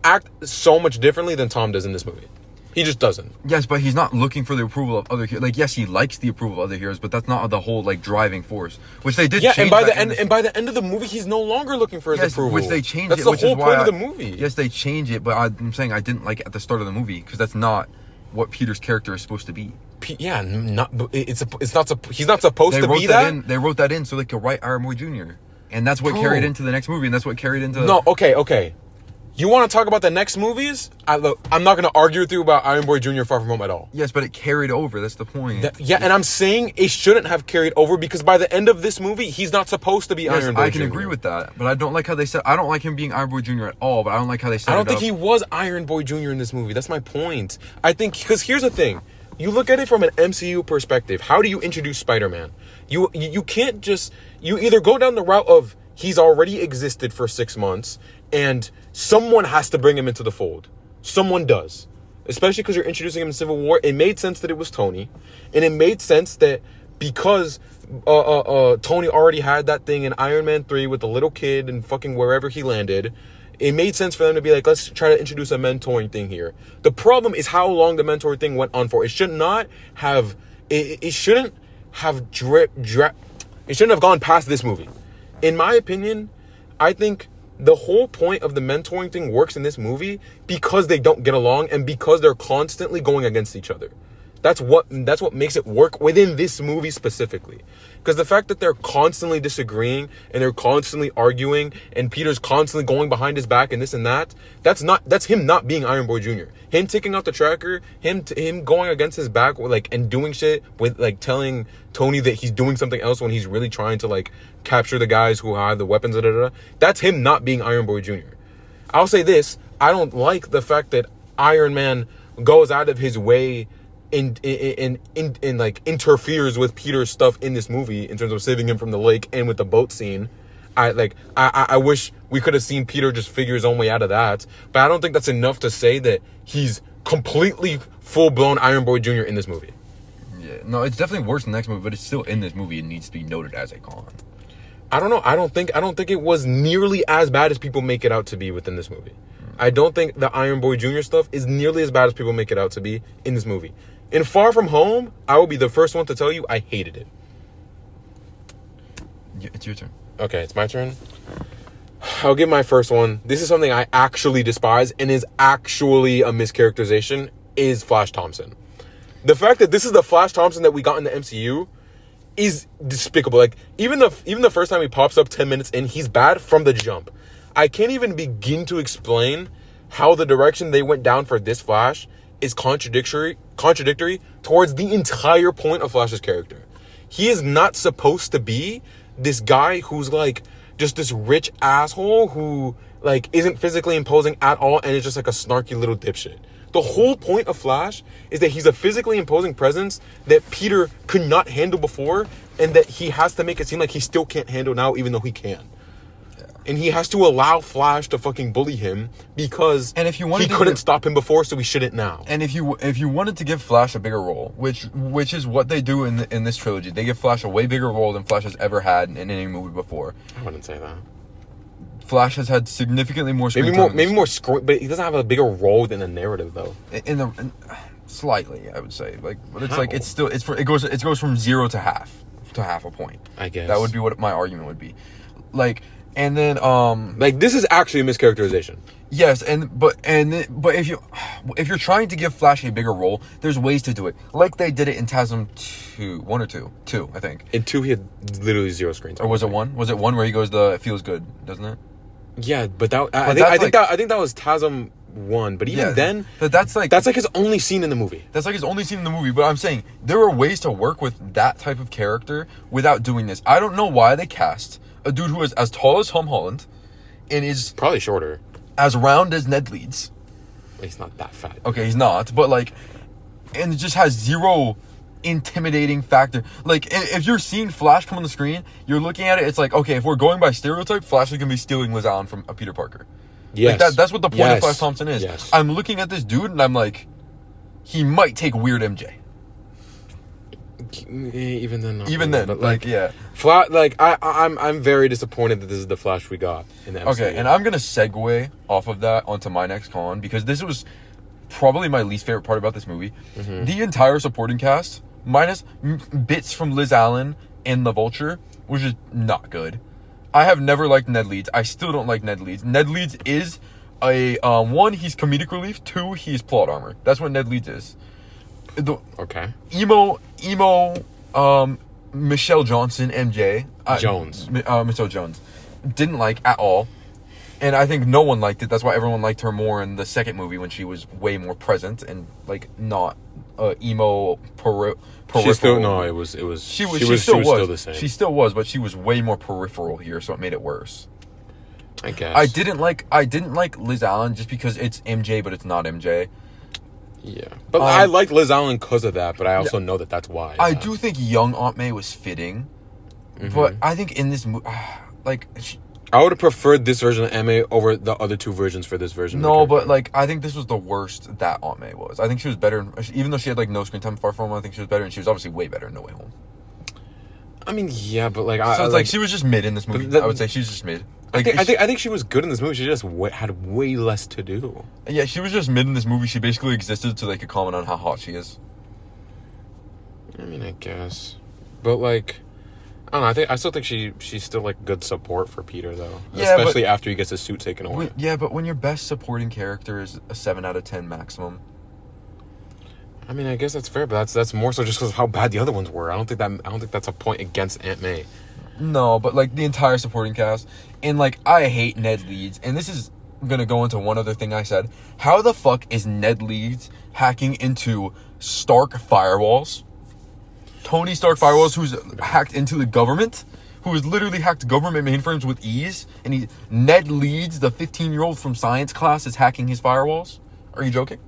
act so much differently than Tom does in this movie. He just doesn't. Yes, but he's not looking for the approval of other heroes. Like, yes, he likes the approval of other heroes, but that's not the whole like driving force. Which they did. Yeah, change and by the end of the movie, he's no longer looking for his approval. Which they changed. That's the whole point of the movie. Yes, they change it, but I'm saying I didn't like it at the start of the movie because that's not what Peter's character is supposed to be. Yeah, it's not. He's not supposed to be that. They wrote that in so they could write Iron Boy Jr. And that's what carried into the next movie, and that's what carried into. No, okay. You want to talk about the next movies? I'm not going to argue with you about Iron Boy Jr. Far From Home at all. Yes, but it carried over. That's the point. And I'm saying it shouldn't have carried over because by the end of this movie, he's not supposed to be Iron Boy Jr. I can agree with that, but I don't like how they said. I don't like him being Iron Boy Jr. at all, but I don't like how they said. I don't think he was Iron Boy Jr. in this movie. That's my point. I think because here's the thing. You look at it from an MCU perspective. How do you introduce Spider-Man? You can't just... You either go down the route of he's already existed for 6 months and someone has to bring him into the fold. Someone does. Especially because you're introducing him in Civil War. It made sense that it was Tony. And it made sense that because Tony already had that thing in Iron Man 3 with the little kid and fucking wherever he landed... It made sense for them to be like, let's try to introduce a mentoring thing here. The problem is how long the mentoring thing went on for. It should not have. It shouldn't have it shouldn't have gone past this movie. In my opinion, I think the whole point of the mentoring thing works in this movie because they don't get along and because they're constantly going against each other. That's what makes it work within this movie specifically. Because the fact that they're constantly disagreeing and they're constantly arguing and Peter's constantly going behind his back and this and that, that's him not being Iron Boy Jr. Him taking out the tracker, him going against his back and doing shit with like telling Tony that he's doing something else when he's really trying to like capture the guys who have the weapons. That's him not being Iron Boy Jr. I'll say this: I don't like the fact that Iron Man goes out of his way in like interferes with Peter's stuff in this movie in terms of saving him from the lake and with the boat scene. I wish we could have seen Peter just figure his own way out of that, but I don't think that's enough to say that he's completely full-blown Iron Boy Jr. in this movie. Yeah, no, it's definitely worse in the next movie, but it's still in this movie and needs to be noted as a con. I don't know. I don't think it was nearly as bad as people make it out to be within this movie. I don't think the Iron Boy Jr. stuff is nearly as bad as people make it out to be in this movie. In Far From Home, I will be the first one to tell you I hated it. Yeah, it's your turn. Okay, it's my turn. I'll give my first one. This is something I actually despise and is actually a mischaracterization, is Flash Thompson. The fact that this is the Flash Thompson that we got in the MCU is despicable. Like, even the first time he pops up 10 minutes in, he's bad from the jump. I can't even begin to explain how the direction they went down for this Flash is contradictory towards the entire point of Flash's character. He is not supposed to be this guy who's like just this rich asshole who like isn't physically imposing at all and is just like a snarky little dipshit. The whole point of Flash is that he's a physically imposing presence that Peter could not handle before and that he has to make it seem like he still can't handle now even though he can. And he has to allow Flash to fucking bully him because he couldn't stop him before, so he shouldn't now. And if you wanted to give Flash a bigger role, which is what they do in this trilogy, they give Flash a way bigger role than Flash has ever had in any movie before. I wouldn't say that. Flash has had significantly more screen time. Maybe more screen, but he doesn't have a bigger role than the narrative though. Slightly, I would say. Like, but it's like it goes from 0 to half a point. I guess that would be what my argument would be. Like. And then, like, this is actually a mischaracterization. Yes, but if you're trying to give Flash a bigger role, there's ways to do it. Like they did it in TASM 1 or 2, I think. In 2, he had literally 0 screen time. Or was it 1? Was it 1 where he goes it feels good, doesn't it? Yeah, but I think that was TASM 1. But even then, that's like his only scene in the movie. That's like his only scene in the movie. But I'm saying there are ways to work with that type of character without doing this. I don't know why they cast a dude who is as tall as Tom Holland and is probably shorter, as round as Ned Leeds. He's not that fat. Okay, he's not, but like, and it just has 0 intimidating factor. Like, if you're seeing Flash come on the screen, you're looking at it, it's like, okay, if we're going by stereotype, Flash is gonna be stealing Liz Allen from a Peter Parker. Yes, like that's what the point of Flash Thompson is. Yes. I'm looking at this dude and I'm like, he might take weird MJ. Even then, But yeah. I'm very disappointed that this is the Flash we got in the MCU. Okay, and I'm gonna segue off of that onto my next con, because this was probably my least favorite part about this movie. Mm-hmm. The entire supporting cast, minus bits from Liz Allen and the Vulture, was just not good. I have never liked Ned Leeds. I still don't like Ned Leeds. Ned Leeds is a one, he's comedic relief. Two, he's plot armor. That's what Ned Leeds is. Okay. Emo, Michelle Johnson, MJ. Michelle Jones. Didn't like at all. And I think no one liked it. That's why everyone liked her more in the second movie, when she was way more present and like not emo peripheral. She still still the same. She still was, but she was way more peripheral here, so it made it worse. I guess. I didn't like Liz Allen just because it's MJ, but it's not MJ. Yeah, but I like Liz Allen because of that. But I also know that that's why. I do think young Aunt May was fitting, but I think in this movie, I would have preferred this version of Aunt May over the other two versions for this version. No, but I think this was the worst that Aunt May was. I think she was better, even though she had no screen time. Far from home, I think she was better, and she was obviously way better in No Way Home. I mean, yeah, but she was just mid in this movie. I would say she was just mid. I think she was good in this movie. She just had way less to do. Yeah, she was just mid in this movie. She basically existed so they could comment on how hot she is. I mean, I guess, but I don't know. I still think she's still good support for Peter though. Yeah, especially after he gets his suit taken away. But when your best supporting character is a 7 out of 10 maximum. I mean, I guess that's fair, but that's more so just because of how bad the other ones were. I don't think that's a point against Aunt May. No, but the entire supporting cast, and I hate Ned Leeds, and this is gonna go into one other thing I said. How the fuck is Ned Leeds hacking into Stark firewalls? Tony Stark firewalls, who's hacked into the government, who has literally hacked government mainframes with ease, and Ned Leeds, the 15-year-old from science class, is hacking his firewalls? Are you joking?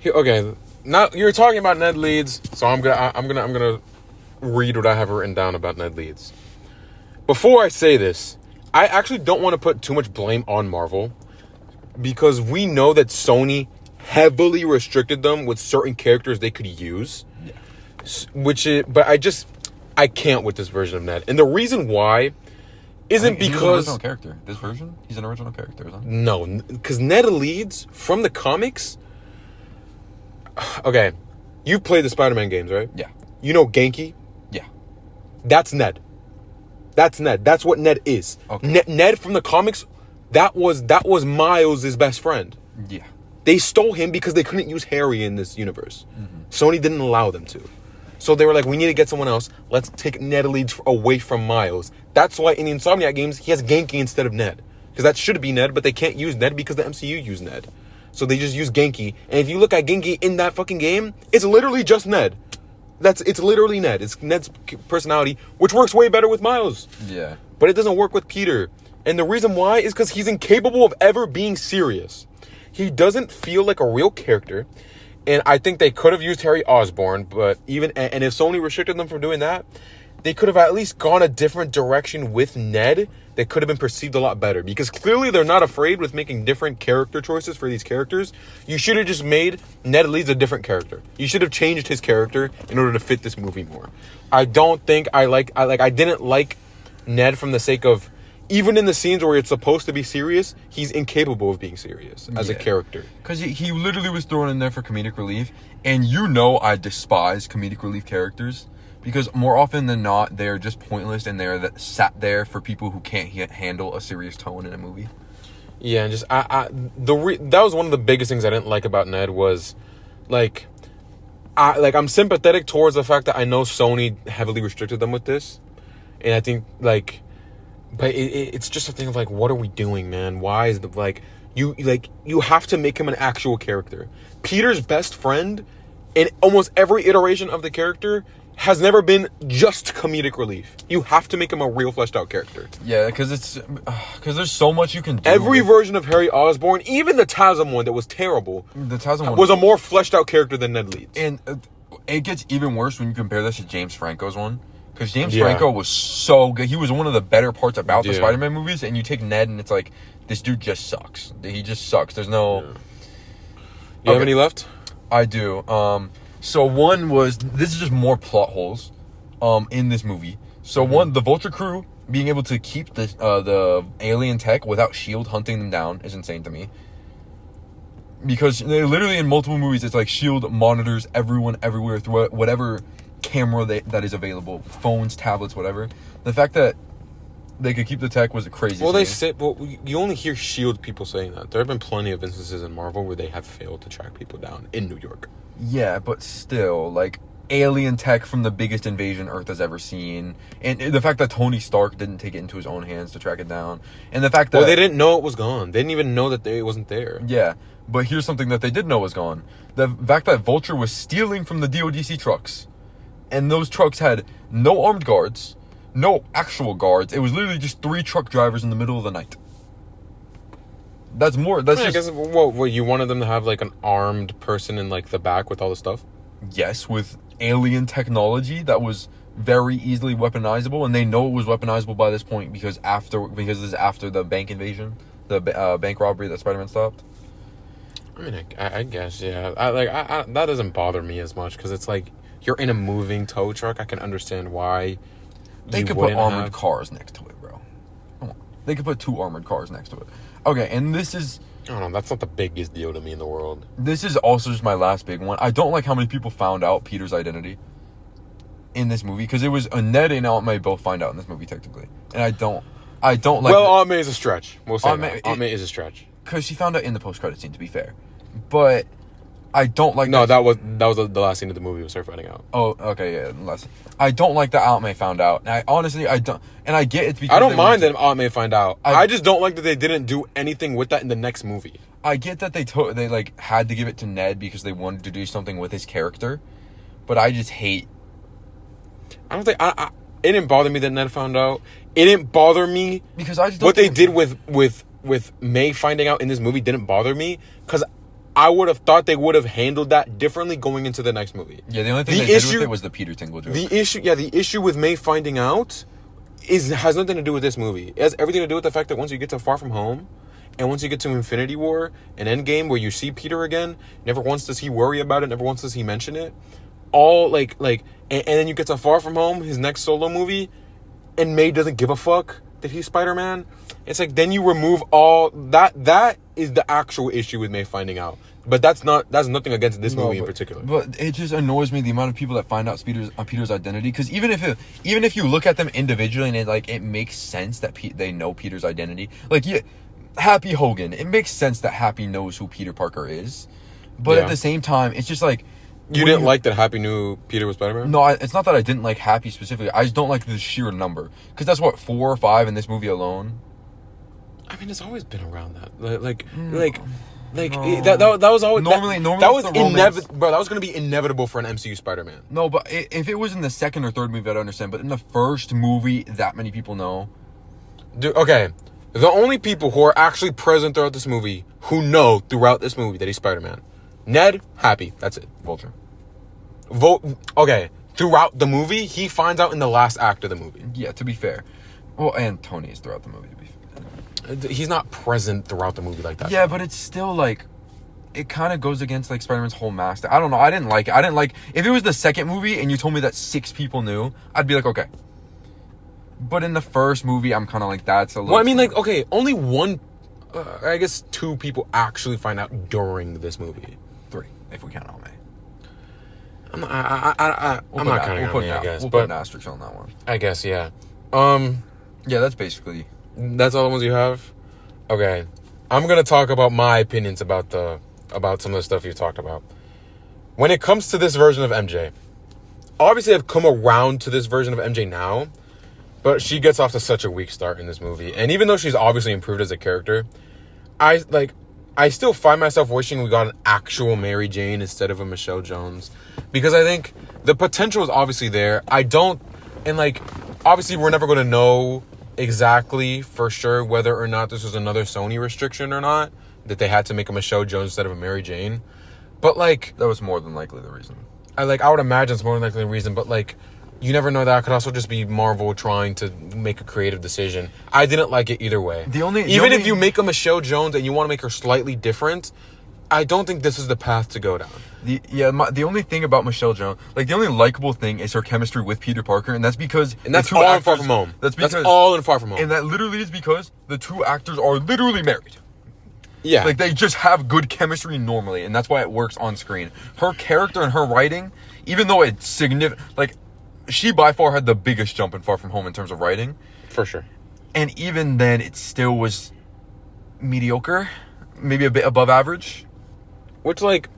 Okay, now you're talking about Ned Leeds, so I'm gonna read what I have written down about Ned Leeds. Before I say this, I actually don't want to put too much blame on Marvel, because we know that Sony heavily restricted them with certain characters they could use. Yeah. But I can't with this version of Ned. And the reason why isn't because... He's an original character. This version? He's an original character, isn't he? No, because Ned Leeds, from the comics... Okay, you've played the Spider-Man games, right? Yeah. You know Genki? Yeah. That's Ned. That's Ned. That's what Ned is. Okay. Ned from the comics, that was Miles' best friend. Yeah. They stole him because they couldn't use Harry in this universe. Mm-hmm. Sony didn't allow them to. So they were like, we need to get someone else. Let's take Ned Leeds away from Miles. That's why in the Insomniac games, he has Genki instead of Ned. Because that should be Ned, but they can't use Ned because the MCU used Ned. So they just use Genki. And if you look at Genki in that fucking game, it's literally just Ned. It's literally Ned. It's Ned's personality, which works way better with Miles. Yeah. But it doesn't work with Peter. And the reason why is because he's incapable of ever being serious. He doesn't feel like a real character. And I think they could have used Harry Osborn, but if Sony restricted them from doing that, they could have at least gone a different direction with Ned that could have been perceived a lot better. Because clearly they're not afraid with making different character choices for these characters. You should have just made Ned Leeds a different character. You should have changed his character in order to fit this movie more. I don't think I didn't like Ned from the sake of, even in the scenes where it's supposed to be serious, he's incapable of being serious as a character. Because he literally was thrown in there for comedic relief. And I despise comedic relief characters. Because more often than not, they're just pointless, and they're sat there for people who can't handle a serious tone in a movie. Yeah, and just that was one of the biggest things I didn't like about Ned was, I'm sympathetic towards the fact that I know Sony heavily restricted them with this, and I think but it's just a thing of what are we doing, man? Why is you have to make him an actual character. Peter's best friend in almost every iteration of the character has never been just comedic relief. You have to make him a real fleshed out character. Yeah, because there's so much you can do. Every version of Harry Osborn, even the TASM one that was terrible, was a more fleshed out character than Ned Leeds. And it gets even worse when you compare this to James Franco's one. Because James Franco was so good. He was one of the better parts about the Spider-Man movies. And you take Ned and it's this dude just sucks. He just sucks. There's no... You have any left? I do. So one was, this is just more plot holes in this movie. So one, the Vulture crew being able to keep the alien tech without S.H.I.E.L.D. hunting them down is insane to me. Because they literally in multiple movies, it's like S.H.I.E.L.D. monitors everyone everywhere through whatever camera that is available, phones, tablets, whatever. The fact that they could keep the tech was crazy. Well, you only hear S.H.I.E.L.D. people saying that. There have been plenty of instances in Marvel where they have failed to track people down in New York. Yeah, but still, like, alien tech from the biggest invasion Earth has ever seen. And the fact that Tony Stark didn't take it into his own hands to track it down. And the fact that... Well, they didn't know it was gone. They didn't even know that it wasn't there. Yeah, but here's something that they did know was gone. The fact that Vulture was stealing from the DODC trucks. And those trucks had no armed guards, no actual guards. It was literally just 3 truck drivers in the middle of the night. That's more... I guess, well, you wanted them to have, like, an armed person in, like, the back with all the stuff? Yes, with alien technology that was very easily weaponizable, and they know it was weaponizable by this point because this is after the bank invasion, the bank robbery that Spider-Man stopped. I mean, I guess, yeah. That doesn't bother me as much because it's like you're in a moving tow truck. I can understand why they could put armored cars next to it, bro. Come on, they could put 2 armored cars next to it. Okay, and this is... I don't know, that's not the biggest deal to me in the world. This is also just my last big one. I don't like how many people found out Peter's identity in this movie, because it was Ned and Aunt May both find out in this movie, technically. And I don't like... Well, Aunt May is a stretch. We'll say Aunt May is a stretch. Because she found out in the post-credit scene, to be fair. But I don't like... No, that was the last scene of the movie, was her finding out. Oh, okay, yeah, last. I don't like that Aunt May found out. And I don't... And I get it's because... I don't mind that Aunt May find out. I just don't like that they didn't do anything with that in the next movie. I get that they like had to give it to Ned because they wanted to do something with his character, but I just hate... I don't think... it didn't bother me that Ned found out. It didn't bother me... Because I just don't... What they did with May finding out in this movie didn't bother me, because I would have thought they would have handled that differently going into the next movie. Yeah, the only thing they did with it was the Peter Tingle joke. The issue with May finding out has nothing to do with this movie. It has everything to do with the fact that once you get to Far From Home, and once you get to Infinity War and Endgame, where you see Peter again, never once does he worry about it, never once does he mention it. All and then you get to Far From Home, his next solo movie, and May doesn't give a fuck that he's Spider-Man. It's like, then you remove all that. That is the actual issue with May finding out. But that's nothing against this movie in particular. But it just annoys me, the amount of people that find out Peter's identity. Because even if you look at them individually and it makes sense that they know Peter's identity. Like, yeah, Happy Hogan, it makes sense that Happy knows who Peter Parker is. But at the same time, it's just like... You didn't like that Happy knew Peter was Spider-Man? No, it's not that I didn't like Happy specifically. I just don't like the sheer number. Because that's, 4 or 5 in this movie alone? I mean, it's always been around that. That was always... Normally that was inevitable. Bro, that was going to be inevitable for an MCU Spider-Man. No, but if it was in the second or third movie, I'd understand. But in the first movie, that many people know. Dude, okay. The only people who are actually present throughout this movie who know throughout this movie that he's Spider-Man. Ned, Happy. That's it. Vulture. Okay. Throughout the movie, he finds out in the last act of the movie. Yeah, to be fair. Well, and Tony is throughout the movie, to be fair. He's not present throughout the movie like that. Yeah, but it's still like... It kind of goes against like Spider-Man's whole mask. I don't know. I didn't like it. If it was the second movie and you told me that 6 people knew, I'd be like, okay. But in the first movie, I'm kind of like, that's a little... Well, I mean, like, okay, only one... I guess 2 people actually find out during this movie. 3, if we count Aunt May. I'm not counting Aunt May, I guess. We'll put an asterisk on that one. I guess, yeah. Yeah, that's basically... That's all the ones you have? Okay. I'm going to talk about my opinions about some of the stuff you talked about. When it comes to this version of MJ, obviously I've come around to this version of MJ now, but she gets off to such a weak start in this movie. And even though she's obviously improved as a character, I still find myself wishing we got an actual Mary Jane instead of a Michelle Jones. Because I think the potential is obviously there. Obviously we're never going to know exactly for sure whether or not this was another Sony restriction or not, that they had to make a Michelle Jones instead of a Mary Jane. But that was more than likely the reason. I would imagine it's more than likely the reason, but you never know. That could also just be Marvel trying to make a creative decision. I didn't like it either way. Even if you make a Michelle Jones and you want to make her slightly different, I don't think this is the path to go down. The only thing about Michelle Jones, like the only likable thing is her chemistry with Peter Parker, and that's because that's all in Far From Home. That's all in Far From Home, and that literally is because the two actors are literally married. Yeah, like they just have good chemistry normally, and that's why it works on screen. Her character and her writing, even though it's significant, like she by far had the biggest jump in Far From Home in terms of writing, for sure. And even then, it still was mediocre, maybe a bit above average. Which, like,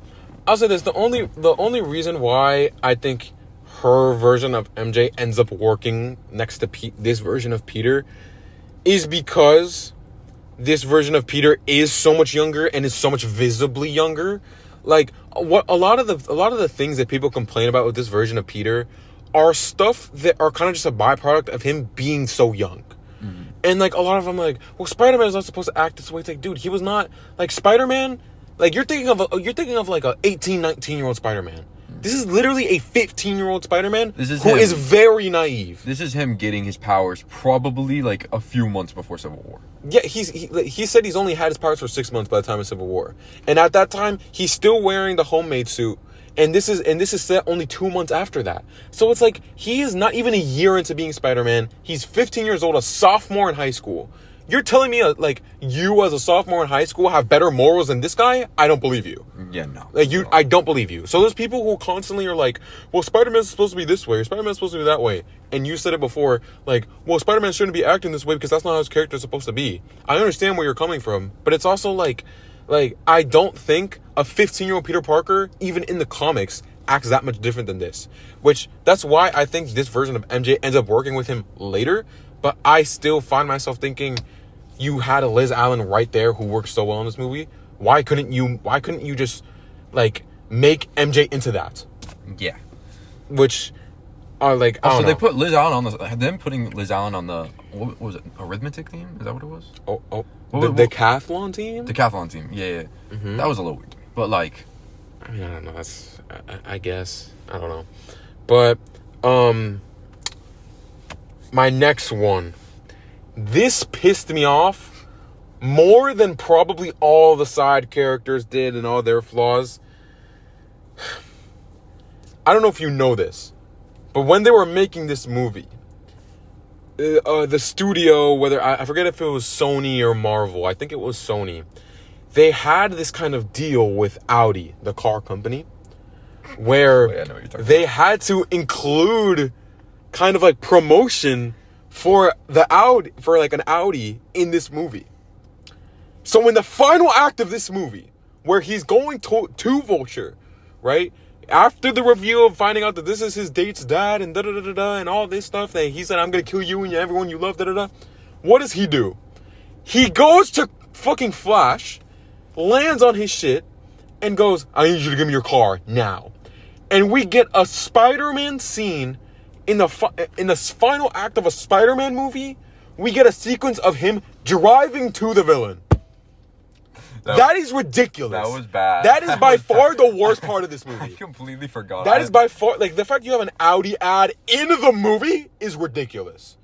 I'll say this: the only reason why I think her version of MJ ends up working next to this version of Peter is because this version of Peter is so much younger and is so much visibly younger. Like, what a lot of the things that people complain about with this version of Peter are stuff that are kind of just a byproduct of him being so young. Mm-hmm. And like a lot of them, like, well, Spider-Man is not supposed to act this way. It's like, dude, he was not like Spider-Man. Like you're thinking of like a 18, 19-year-old Spider-Man. This is literally a 15-year-old Spider-Man who is very naive. This is him getting his powers probably like a few months before Civil War. Yeah, he said he's only had his powers for 6 months by the time of Civil War, and at that time he's still wearing the homemade suit. And this is set only 2 months after that. So it's like he is not even a year into being Spider-Man. He's 15 years old, a sophomore in high school. You're telling me, like, you as a sophomore in high school have better morals than this guy? I don't believe you. Yeah, no. Like, I don't believe you. So there's people who constantly are like, well, Spider-Man's supposed to be this way, or Spider-Man's supposed to be that way. And you said it before, like, well, Spider-Man shouldn't be acting this way because that's not how his character is supposed to be. I understand where you're coming from, but it's also like, I don't think a 15-year-old Peter Parker, even in the comics, acts that much different than this. Which, that's why I think this version of MJ ends up working with him later. But I still find myself thinking, you had a Liz Allen right there who works so well in this movie. Why couldn't you just, like, make MJ into that? Yeah. Which are like, I don't know. They put Liz Allen on them putting Liz Allen on the, what was it, arithmetic team? Is that what it was? The decathlon team? Decathlon team, yeah. Mm-hmm. That was a little weird. But, like, I mean, I don't know. That's, I guess. I don't know. But, my next one. This pissed me off more than probably all the side characters did and all their flaws. I don't know if you know this, but when they were making this movie, the studio, whether I forget if it was Sony or Marvel, I think it was Sony, they had this kind of deal with Audi, the car company, where they had to include kind of like promotion for the Audi, for like an Audi in this movie. So in the final act of this movie, where he's going to Vulture, right? After the review of finding out that this is his date's dad and da-da-da-da-da and all this stuff, that he said, I'm going to kill you and everyone you love, da-da-da. What does he do? He goes to fucking Flash, lands on his shit, and goes, I need you to give me your car now. And we get a Spider-Man scene in the final act of a Spider-Man movie. We get a sequence of him driving to the villain. That is ridiculous. That was bad. That is by far the worst part of this movie. I completely forgot. That is by far, like, the fact you have an Audi ad in the movie is ridiculous.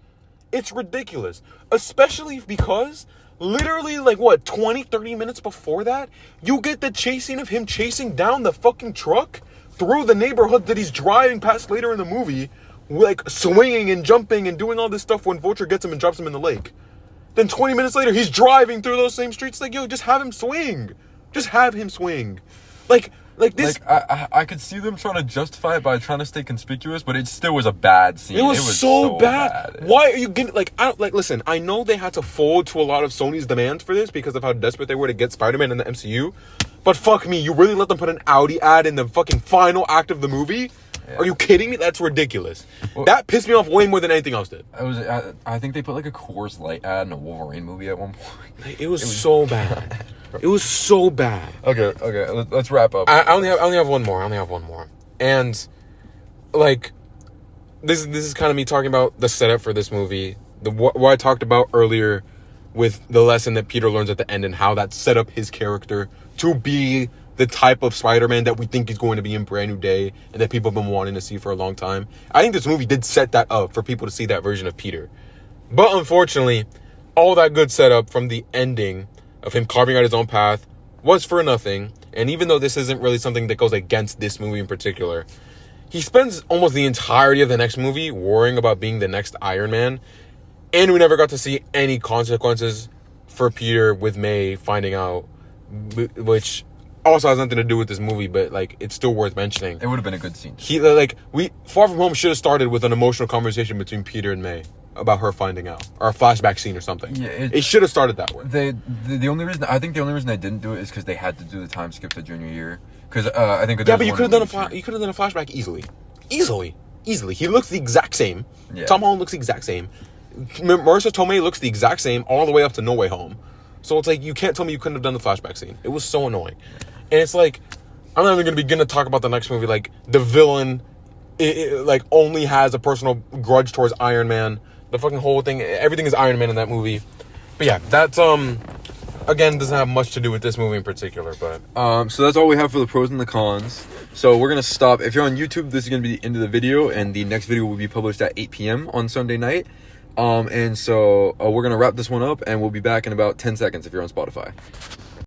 It's ridiculous. Especially because literally, like, what, 20, 30 minutes before that, you get the chase scene of him chasing down the fucking truck through the neighborhood that he's driving past later in the movie, like, swinging and jumping and doing all this stuff when Vulture gets him and drops him in the lake. Then 20 minutes later, he's driving through those same streets. Like, yo, just have him swing. Just have him swing. Like this. Like, I could see them trying to justify it by trying to stay conspicuous, but it still was a bad scene. It was so bad. Why are you getting, like, listen, I know they had to fold to a lot of Sony's demands for this because of how desperate they were to get Spider-Man in the MCU. But fuck me, you really let them put an Audi ad in the fucking final act of the movie? Yeah. Are you kidding me? That's ridiculous. Well, that pissed me off way more than anything else did. I think they put like a Coors Light ad in a Wolverine movie at one point. It was so bad. It was so bad. Okay. Let's wrap up. I only have one more. And like, this is kind of me talking about the setup for this movie. What I talked about earlier with the lesson that Peter learns at the end and how that set up his character to be the type of Spider-Man that we think he's going to be in Brand New Day and that people have been wanting to see for a long time. I think this movie did set that up for people to see that version of Peter. But unfortunately, all that good setup from the ending of him carving out his own path was for nothing. And even though this isn't really something that goes against this movie in particular, he spends almost the entirety of the next movie worrying about being the next Iron Man. And we never got to see any consequences for Peter with May finding out, which also has nothing to do with this movie, but like it's still worth mentioning. It would have been a good scene. Far From Home should have started with an emotional conversation between Peter and May about her finding out, or a flashback scene or something. Yeah, it should have started that way. The only reason I didn't do it is because they had to do the time skip to junior year. Because I think but you could have done a flashback easily. He looks the exact same. Yeah. Tom Holland looks the exact same. Marissa Tomei looks the exact same all the way up to No Way Home. So it's like, you can't tell me you couldn't have done the flashback scene. It was so annoying. And it's like, I'm not even going to begin to talk about the next movie. Like, the villain, like, only has a personal grudge towards Iron Man. The fucking whole thing, everything is Iron Man in that movie. But yeah, that's, again, doesn't have much to do with this movie in particular, but... So that's all we have for the pros and the cons. So we're going to stop. If you're on YouTube, this is going to be the end of the video, and the next video will be published at 8 p.m. on Sunday night. And so we're going to wrap this one up, and we'll be back in about 10 seconds if you're on Spotify.